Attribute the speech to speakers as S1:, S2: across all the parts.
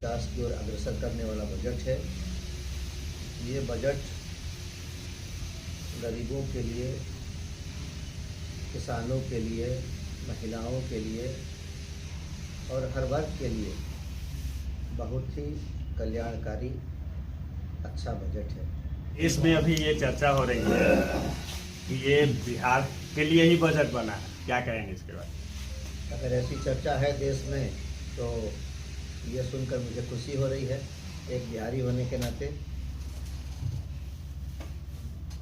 S1: विकास की ओर अग्रसर करने वाला बजट है। ये बजट गरीबों के लिए, किसानों के लिए, महिलाओं के लिए और हर वर्ग के लिए बहुत ही कल्याणकारी अच्छा बजट है।
S2: इसमें अभी ये चर्चा हो रही है कि ये बिहार के लिए ही बजट बना है, क्या कहेंगे इसके बाद?
S1: अगर ऐसी चर्चा है देश में तो ये सुनकर मुझे खुशी हो रही है, एक बिहारी होने के नाते,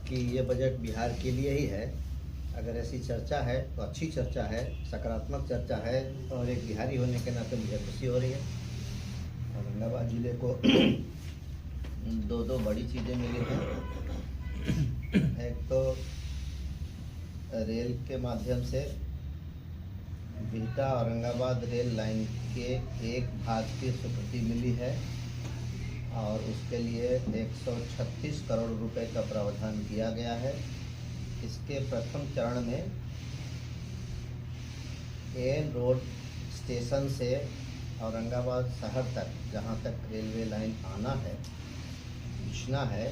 S1: कि ये बजट बिहार के लिए ही है। अगर ऐसी चर्चा है तो अच्छी चर्चा है, सकारात्मक चर्चा है, और एक बिहारी होने के नाते मुझे खुशी हो रही है। औरंगाबाद ज़िले को दो बड़ी चीज़ें मिली हैं। एक तो रेल के माध्यम से बिहटा औरंगाबाद रेल लाइन के एक भाग की स्वीकृति मिली है और उसके लिए 136 करोड़ रुपए का प्रावधान किया गया है। इसके प्रथम चरण में एन रोड स्टेशन से औरंगाबाद शहर तक, जहां तक रेलवे लाइन आना है, खींचना है,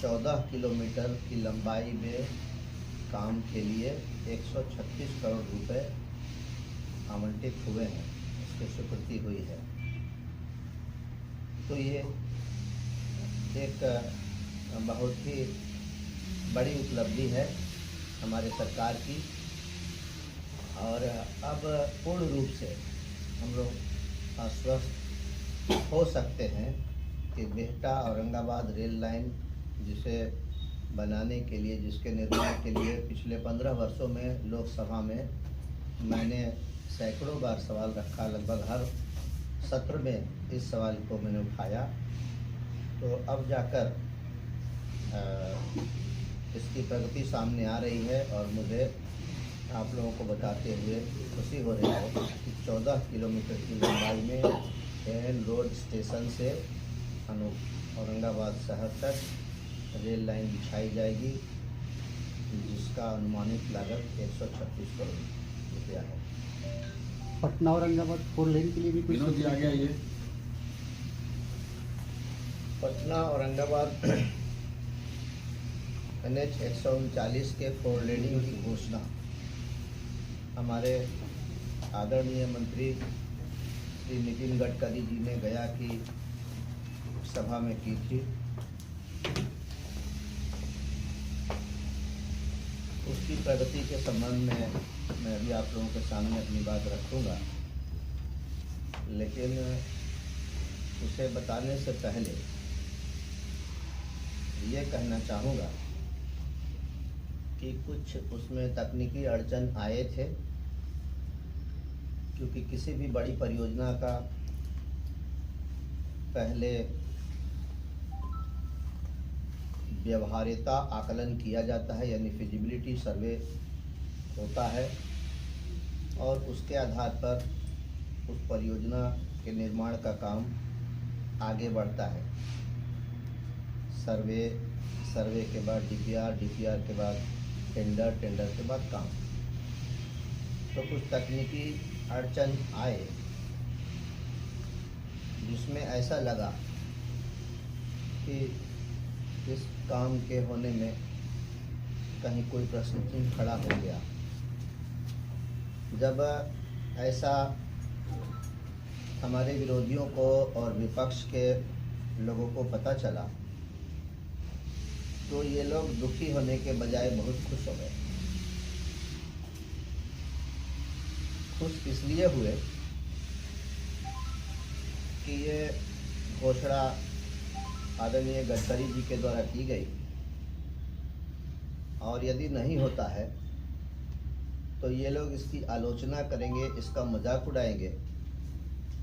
S1: 14 किलोमीटर की लंबाई में काम के लिए 136 करोड़ रुपए आवंटित हुए हैं, इसकी स्वीकृति हुई है। तो ये एक बहुत ही बड़ी उपलब्धि है हमारे सरकार की, और अब पूर्ण रूप से हम लोग आश्वस्त हो सकते हैं कि बिहटा औरंगाबाद रेल लाइन, जिसे बनाने के लिए, जिसके निर्माण के लिए पिछले 15 वर्षों में लोकसभा में मैंने सैकड़ों बार सवाल रखा, लगभग हर सत्र में इस सवाल को मैंने उठाया, तो अब जाकर इसकी प्रगति सामने आ रही है और मुझे आप लोगों को बताते हुए खुशी हो रही है कि 14 किलोमीटर की लंबाई में एन रोड स्टेशन से औरंगाबाद शहर तक रेल लाइन बिछाई जाएगी, जिसका अनुमानित लागत 136 करोड़ रुपया है।
S3: पटना औरंगाबाद 4 लेन के लिए भी कुछ
S4: विनोद जी आ गया। ये
S1: पटना औरंगाबाद NH 139 के 4 लेनिंग की घोषणा हमारे आदरणीय मंत्री श्री नितिन गडकरी जी ने गया की सभा में की थी। उसकी प्रगति के संबंध में मैं अभी आप लोगों के सामने अपनी बात रखूंगा, लेकिन उसे बताने से पहले ये कहना चाहूँगा कि कुछ उसमें तकनीकी अड़चन आए थे, क्योंकि किसी भी बड़ी परियोजना का पहले व्यवहार्यता आकलन किया जाता है, यानी फिजिबिलिटी सर्वे होता है, और उसके आधार पर उस परियोजना के निर्माण का काम आगे बढ़ता है। सर्वे के बाद डीपीआर के बाद टेंडर के बाद काम। तो कुछ तकनीकी अड़चन आए जिसमें ऐसा लगा कि इस काम के होने में कहीं कोई प्रश्न चिन्ह खड़ा हो गया। जब ऐसा हमारे विरोधियों को और विपक्ष के लोगों को पता चला, तो ये लोग दुखी होने के बजाय बहुत खुश हो गए। खुश इसलिए हुए कि ये घोषणा आदरणीय गडकरी जी के द्वारा की गई, और यदि नहीं होता है तो ये लोग इसकी आलोचना करेंगे, इसका मजाक उड़ाएंगे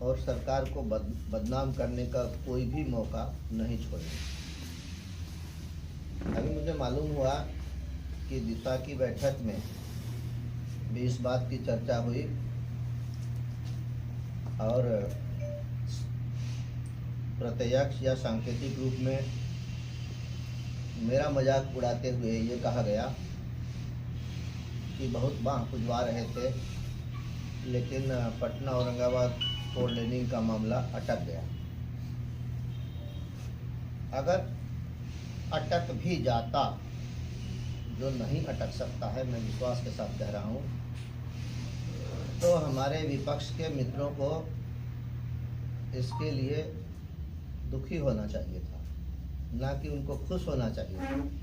S1: और सरकार को बदनाम करने का कोई भी मौका नहीं छोड़ेंगे। अभी मुझे मालूम हुआ कि दिशा की बैठक में भी इस बात की चर्चा हुई, और प्रत्यक्ष या सांकेतिक रूप में मेरा मजाक उड़ाते हुए ये कहा गया कि बहुत बाह पुजवा रहे थे, लेकिन पटना औरंगाबाद 4 लेनिंग का मामला अटक गया। अगर अटक भी जाता, जो नहीं अटक सकता है, मैं विश्वास के साथ कह रहा हूँ, तो हमारे विपक्ष के मित्रों को इसके लिए दुखी होना चाहिए था, ना कि उनको खुश होना चाहिए था।